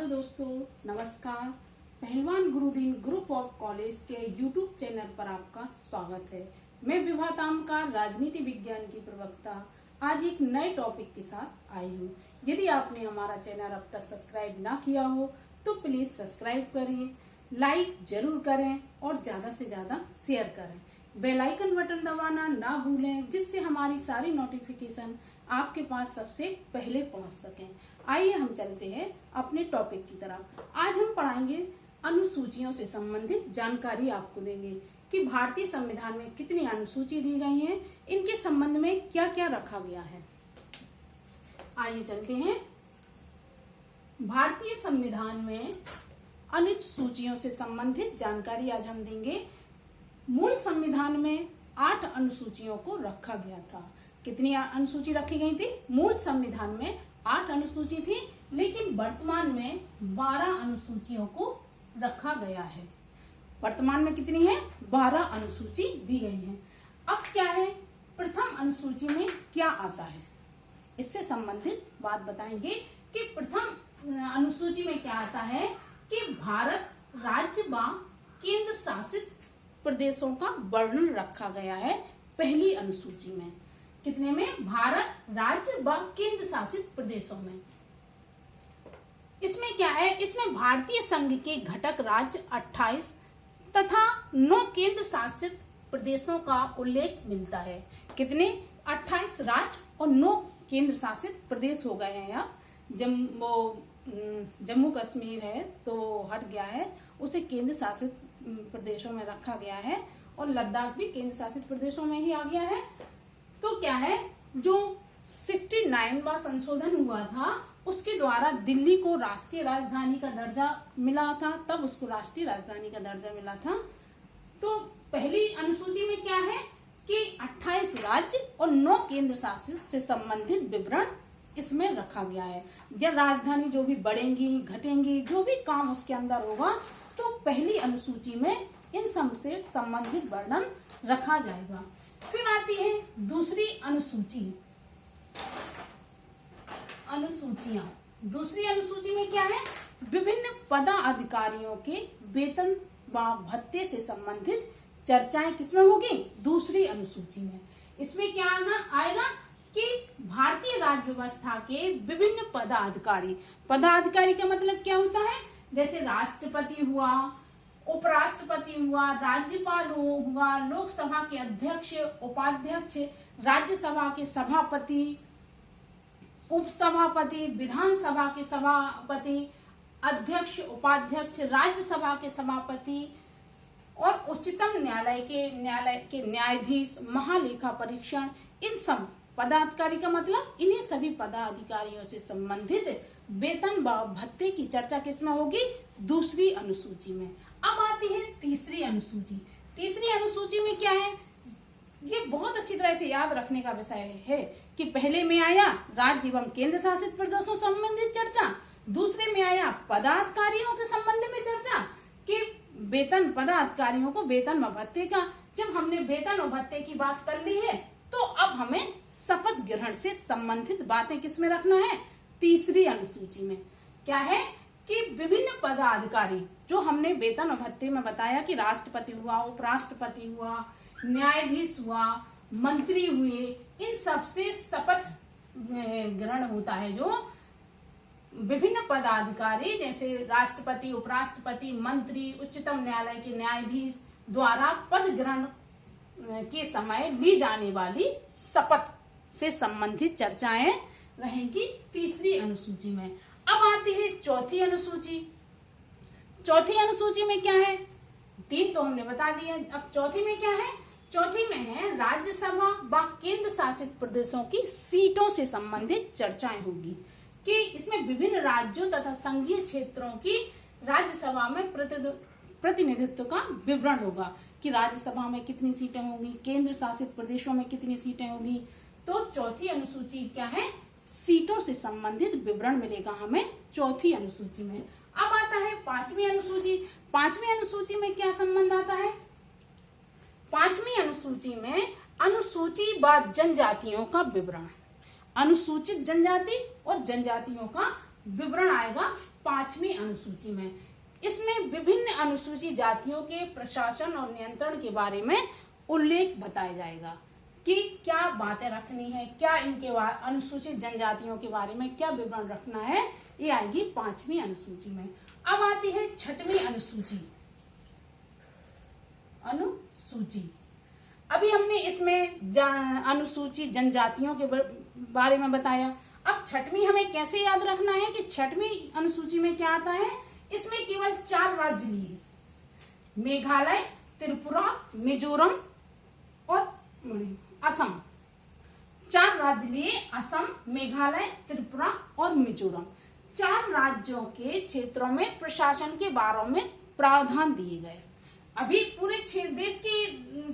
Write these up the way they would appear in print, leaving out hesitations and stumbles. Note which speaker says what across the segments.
Speaker 1: Hello दोस्तों, नमस्कार। पहलवान गुरुदीन ग्रुप ऑफ कॉलेज के यूट्यूब चैनल पर आपका स्वागत है। मैं विभा तामकार, राजनीति विज्ञान की प्रवक्ता, आज एक नए टॉपिक के साथ आई हूँ। यदि आपने हमारा चैनल अब तक सब्सक्राइब ना किया हो तो प्लीज सब्सक्राइब करिए, लाइक जरूर करें और ज्यादा से ज्यादा शेयर करें। बेल आइकन बटन दबाना ना भूलें, जिससे हमारी सारी नोटिफिकेशन आपके पास सबसे पहले पहुंच सकें। आइए हम चलते हैं अपने टॉपिक की तरफ। आज हम पढ़ाएंगे अनुसूचियों से संबंधित जानकारी आपको देंगे कि भारतीय संविधान में कितनी अनुसूची दी गई हैं, इनके संबंध में क्या क्या रखा गया है। आइए चलते हैं। भारतीय संविधान में अनुसूचियों से संबंधित जानकारी आज हम देंगे। मूल संविधान में 8 अनुसूचियों को रखा गया था। कितनी अनुसूची रखी गई थी? मूल संविधान में 8 अनुसूची थी, लेकिन वर्तमान में 12 अनुसूचियों को रखा गया है। वर्तमान में कितनी है? 12 अनुसूची दी गई है। अब क्या है, प्रथम अनुसूची में क्या आता है, इससे संबंधित बात बताएंगे कि प्रथम अनुसूची में क्या आता है कि भारत राज्य व केंद्र शासित प्रदेशों का वर्णन रखा गया है। पहली अनुसूची में कितने में? भारत राज्य व केंद्र शासित प्रदेशों में। इसमें क्या है? इसमें भारतीय संघ के घटक राज्य 28 तथा 9 केंद्र शासित प्रदेशों का उल्लेख मिलता है। कितने? 28 राज्य और 9 केंद्र शासित प्रदेश हो गए हैं। यहाँ जम्मू कश्मीर है तो हट गया है, उसे केंद्र शासित प्रदेशों में रखा गया है, और लद्दाख भी केंद्र शासित प्रदेशों में ही आ गया है। तो क्या है, जो 69वां संशोधन हुआ था उसके द्वारा दिल्ली को राष्ट्रीय राजधानी का दर्जा मिला था, तब उसको राष्ट्रीय राजधानी का दर्जा मिला था। तो पहली अनुसूची में क्या है कि 28 राज्य और 9 केंद्र शासित से संबंधित विवरण इसमें रखा गया है। जब राजधानी जो भी बढ़ेंगी घटेंगी, जो भी काम उसके अंदर होगा, तो पहली अनुसूची में इन सब से संबंधित वर्णन रखा जाएगा। फिर आती है दूसरी अनुसूची। दूसरी अनुसूची में क्या है? विभिन्न पदाधिकारियों के वेतन व भत्ते से संबंधित चर्चाएं किसमें होगी? दूसरी अनुसूची में। इसमें क्या आएगा कि भारतीय राज्य व्यवस्था के विभिन्न पदाधिकारी का मतलब क्या होता है? जैसे राष्ट्रपति हुआ, उपराष्ट्रपति हुआ, राज्यपाल हुआ, लोकसभा के अध्यक्ष, उपाध्यक्ष, राज्यसभा के सभापति, उपसभापति, विधानसभा के सभापति, अध्यक्ष, उपाध्यक्ष, राज्यसभा के सभापति और उच्चतम न्यायालय के न्यायाधीश, महालेखा परीक्षण, इन सब पदाधिकारी का मतलब इन्हीं सभी पदाधिकारियों से संबंधित वेतन व भत्ते की चर्चा किसमें होगी? दूसरी अनुसूची में। अब आती है तीसरी अनुसूची। तीसरी अनुसूची में क्या है? ये बहुत अच्छी तरह से याद रखने का विषय है कि पहले में आया राज्य एवं केंद्र शासित प्रदेशों संबंधित चर्चा, दूसरे में आया पदाधिकारियों के संबंध में चर्चा कि वेतन, पदाधिकारियों को वेतन व भत्ते का। जब हमने वेतन और भत्ते की बात कर ली है, तो अब हमें शपथ ग्रहण से संबंधित बातें किसमें रखना है? तीसरी अनुसूची में। क्या है कि विभिन्न पदाधिकारी, जो हमने वेतन और भत्ते में बताया कि राष्ट्रपति हुआ, उपराष्ट्रपति हुआ, न्यायाधीश हुआ, मंत्री हुए, इन सब से शपथ ग्रहण होता है। जो विभिन्न पदाधिकारी जैसे राष्ट्रपति, उपराष्ट्रपति, मंत्री, उच्चतम न्यायालय के न्यायाधीश द्वारा पद ग्रहण के समय ली जाने वाली शपथ से संबंधित चर्चाएं रहेंगी तीसरी अनुसूची में। अब आती है चौथी अनुसूची। चौथी अनुसूची में क्या है? 3 तो हमने बता दिया। अब चौथी में क्या है? चौथी में है राज्यसभा व केंद्र शासित प्रदेशों की सीटों से संबंधित चर्चाएं होगी कि इसमें विभिन्न राज्यों तथा संघीय क्षेत्रों की राज्यसभा में प्रतिनिधित्व का विवरण होगा कि राज्यसभा में कितनी सीटें होंगी, केंद्र शासित प्रदेशों में कितनी सीटें होंगी। तो चौथी अनुसूची क्या है? सीटों से संबंधित विवरण मिलेगा हमें चौथी अनुसूची में। अब आता है पांचवी अनुसूची। पांचवी अनुसूची में क्या संबंध आता है? पांचवी अनुसूची में अनुसूची व जनजातियों का विवरण। अनुसूचित जनजाति और जनजातियों का विवरण आएगा 5वीं अनुसूची में। इसमें विभिन्न अनुसूचित जातियों के प्रशासन और नियंत्रण के बारे में उल्लेख बताया जाएगा कि क्या बातें रखनी है, क्या इनके अनुसूचित जनजातियों के बारे में क्या विवरण रखना है, ये आएगी 5वीं अनुसूची में। अब आती है 6वीं अनुसूची। अभी हमने इसमें अनुसूचित जनजातियों के बारे में बताया। अब 6वीं हमें कैसे याद रखना है कि 6वीं अनुसूची में क्या आता है, इसमें केवल 4 राज्य लिए, मेघालय, त्रिपुरा, मिजोरम और असम। 4 राज्य लिए, असम, मेघालय, त्रिपुरा और मिजोरम। 4 राज्यों के क्षेत्रों में प्रशासन के बारे में प्रावधान दिए गए। अभी पूरे देश की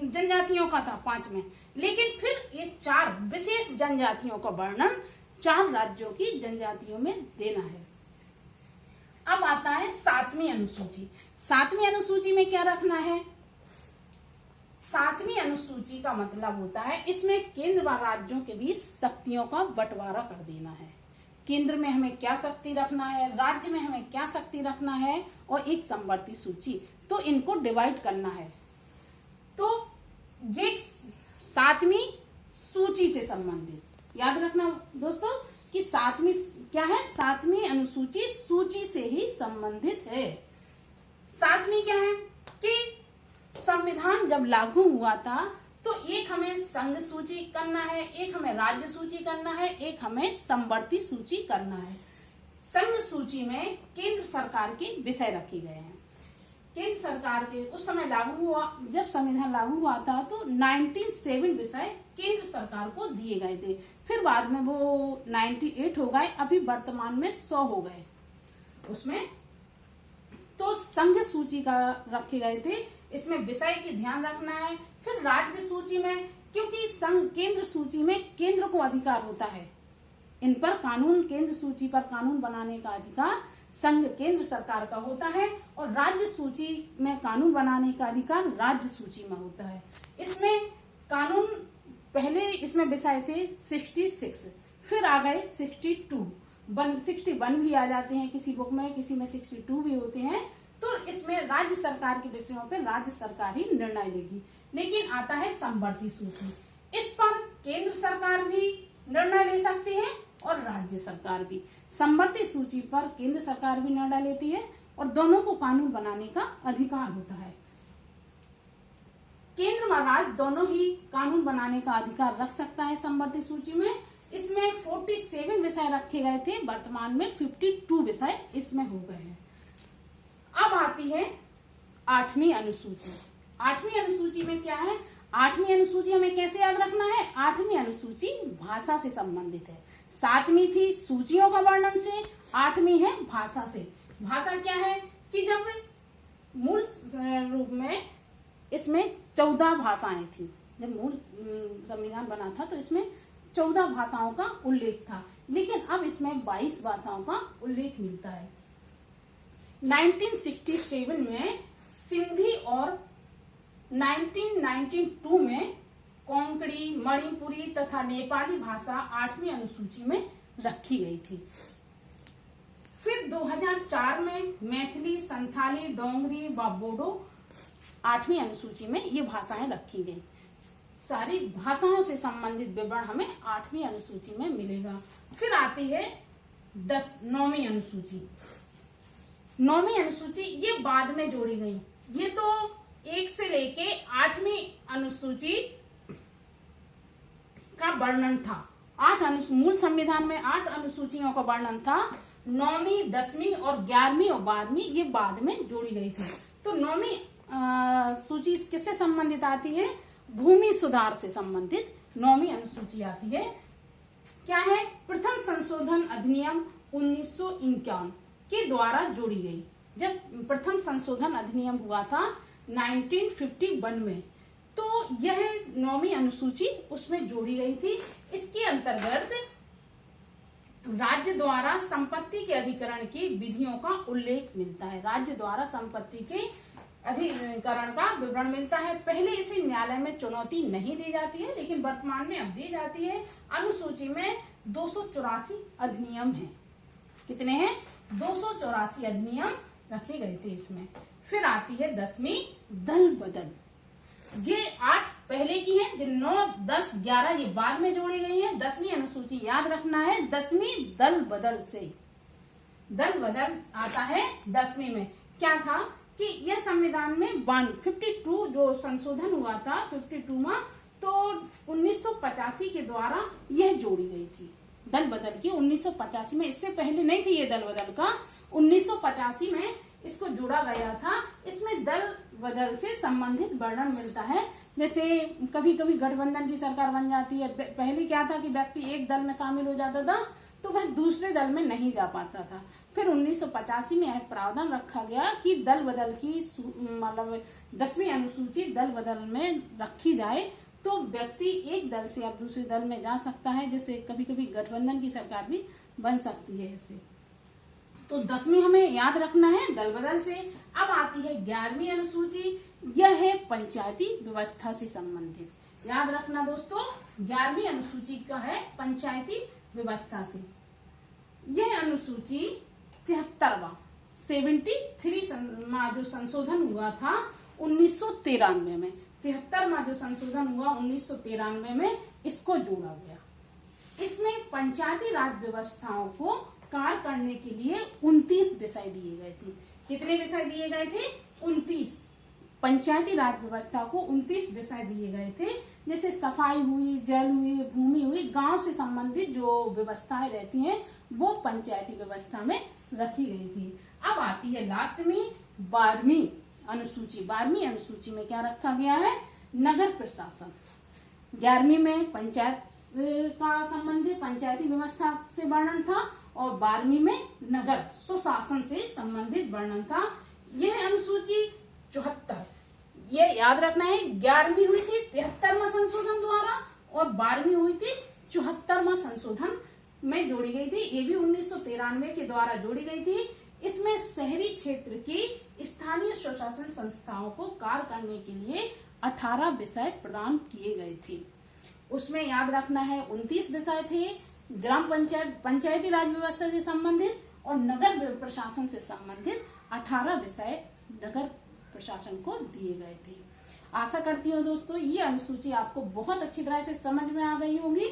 Speaker 1: जनजातियों का था 5 में, लेकिन फिर ये 4 विशेष जनजातियों का वर्णन 4 राज्यों की जनजातियों में देना है। अब आता है 7वीं अनुसूची। 7वीं अनुसूची में क्या रखना है, 7वीं अनुसूची का मतलब होता है इसमें केंद्र व राज्यों के बीच शक्तियों का बंटवारा कर देना है। केंद्र में हमें क्या शक्ति रखना है, राज्य में हमें क्या शक्ति रखना है, और एक समवर्ती सूची, तो इनको डिवाइड करना है। तो ये 7वीं सूची से संबंधित याद रखना दोस्तों कि 7वीं क्या है, 7वीं अनुसूची सूची से ही संबंधित है। 7वीं क्या है कि संविधान जब लागू हुआ था तो एक हमें संघ सूची करना है, एक हमें राज्य सूची करना है, एक हमें समवर्ती सूची करना है। संघ सूची में केंद्र सरकार के विषय रखे गए हैं। केंद्र सरकार के उस समय लागू हुआ, जब संविधान लागू हुआ था तो 97 विषय केंद्र सरकार को दिए गए थे। फिर बाद में वो 98 हो गए, अभी वर्तमान में 100 हो गए उसमें। तो संघ सूची का रखे गए थे, इसमें विषय की ध्यान रखना है। फिर राज्य सूची में, क्योंकि संघ केंद्र सूची में केंद्र को अधिकार होता है, इन पर कानून, केंद्र सूची पर कानून बनाने का अधिकार संघ केंद्र सरकार का होता है, और राज्य सूची में कानून बनाने का अधिकार राज्य सूची में होता है। इसमें कानून पहले इसमें विषय थे 66, फिर आ गए 62, 61 भी आ जाते हैं किसी बुक में, किसी में 62 भी होते हैं। तो इसमें राज्य सरकार के विषयों पे राज्य सरकार ही निर्णय लेगी। लेकिन आता है समवर्ती सूची, इस पर केंद्र सरकार भी निर्णय ले सकती है और राज्य सरकार भी। समवर्ती सूची पर केंद्र सरकार भी निर्णय लेती है और दोनों को कानून बनाने का अधिकार होता है। केंद्र व राज्य दोनों ही कानून बनाने का अधिकार रख सकता है समवर्ती सूची में। इसमें 47 विषय रखे गए थे, वर्तमान में 52 विषय इसमें हो गए हैं। अब आती है 8वीं अनुसूची। 8वीं अनुसूची में क्या है, 8वीं अनुसूची हमें कैसे याद रखना है, 8वीं अनुसूची भाषा से संबंधित है। 7वीं थी सूचियों का वर्णन से, 8वीं है भाषा से। भाषा क्या है कि जब मूल रूप में इसमें 14 भाषाएं थी, जब मूल संविधान बना था तो इसमें 14 भाषाओं का उल्लेख था, लेकिन अब इसमें 22 भाषाओं का उल्लेख मिलता है। 1967 में सिंधी और 1992 में कोंकणी, मणिपुरी तथा नेपाली भाषा 8वीं अनुसूची में रखी गई थी। फिर 2004 में मैथिली, संथाली, डोंगरी व बोडो 8वीं अनुसूची में ये भाषाएं रखी गई। सारी भाषाओं से संबंधित विवरण हमें 8वीं अनुसूची में मिलेगा। फिर आती है 9वीं अनुसूची। 9वीं अनुसूची ये बाद में जोड़ी गई, ये तो 1 से लेके 8वीं अनुसूची का वर्णन था। मूल संविधान में 8 अनुसूचियों का वर्णन था। 9वीं, 10वीं और 11वीं और 12वीं ये बाद में जोड़ी गई थी। तो 9वीं सूची किससे संबंधित आती है, भूमि सुधार से संबंधित 9वीं अनुसूची आती है। क्या है, प्रथम संशोधन अधिनियम 1951 के द्वारा जोड़ी गई। जब प्रथम संशोधन अधिनियम हुआ था 1951 में, तो यह 9वीं अनुसूची उसमें जोड़ी गई थी। इसके अंतर्गत राज्य द्वारा संपत्ति के अधिकरण की विधियों का उल्लेख मिलता है। राज्य द्वारा संपत्ति के अधिकरण का विवरण मिलता है। पहले इसे न्यायालय में चुनौती नहीं दी जाती है, लेकिन वर्तमान में अब दी जाती है। अनुसूची में 284 अधिनियम हैं। कितने हैं? 284 अधिनियम रखे गए थे इसमें। फिर आती है 10वीं दल बदल। ये 8 पहले की है, जो 9, 10, 11 ये बाद में जोड़ी गई है। 10वीं अनुसूची याद रखना है। 10वीं दल बदल से, दल बदल आता है 10वीं में। क्या था कि यह संविधान में 52 जो संशोधन हुआ था 52 में, तो 1985 के द्वारा यह जोड़ी गई थी दल बदल की। 1985 में, इससे पहले नहीं थी ये दल बदल का। 1985 में इसको जोड़ा गया था। इसमें दल बदल से संबंधित वर्णन मिलता है। जैसे कभी कभी गठबंधन की सरकार बन जाती है। पहले क्या था कि व्यक्ति एक दल में शामिल हो जाता था तो वह दूसरे दल में नहीं जा पाता था। फिर 1985 में एक प्रावधान रखा गया कि दल बदल की मतलब 10वीं अनुसूची दल बदल में रखी जाए तो व्यक्ति एक दल से अब दूसरे दल में जा सकता है। जैसे कभी कभी गठबंधन की सरकार भी बन सकती है इससे। तो 10वीं हमें याद रखना है दल बदल से। अब आती है 11वीं अनुसूची। यह है पंचायती व्यवस्था से संबंधित। याद रखना दोस्तों, 11वीं अनुसूची का है पंचायती व्यवस्था से। यह अनुसूची 73वां 73वां जो संशोधन हुआ था 1993 में, 73वां जो संशोधन हुआ 1993 में, इसको जोड़ा गया। इसमें पंचायती राज व्यवस्थाओं को कार्य करने के लिए 29 विषय दिए गए थे। कितने विषय दिए गए थे? 29। पंचायती राज व्यवस्था को 29 विषय दिए गए थे। जैसे सफाई हुई, जल हुई, भूमि हुई, गांव से संबंधित जो व्यवस्थाएं रहती हैं वो पंचायती व्यवस्था में रखी गई थी। अब आती है लास्ट में 12वीं अनुसूची। 12वीं अनुसूची में क्या रखा गया है? नगर प्रशासन। 11वीं में पंचायत का संबंधित पंचायती व्यवस्था से वर्णन था और 12वीं में नगर सुशासन से संबंधित वर्णन था। यह अनुसूची 74, ये याद रखना है, 11वीं हुई थी 73वां संशोधन द्वारा और 12वीं हुई थी 74वां संशोधन में जोड़ी गई थी। ये भी 1993 के द्वारा जोड़ी गई थी। इसमें शहरी क्षेत्र की स्थानीय स्वशासन संस्थाओं को कार्य करने के लिए 18 विषय प्रदान किए गए थे। उसमें याद रखना है 29 विषय थे ग्राम पंचायत पंचायती राज व्यवस्था से संबंधित और नगर प्रशासन से संबंधित 18 विषय नगर प्रशासन को दिए गए थे। आशा करती हूँ दोस्तों ये अनुसूची आपको बहुत अच्छी तरह से समझ में आ गई होगी।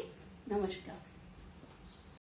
Speaker 1: नमस्कार।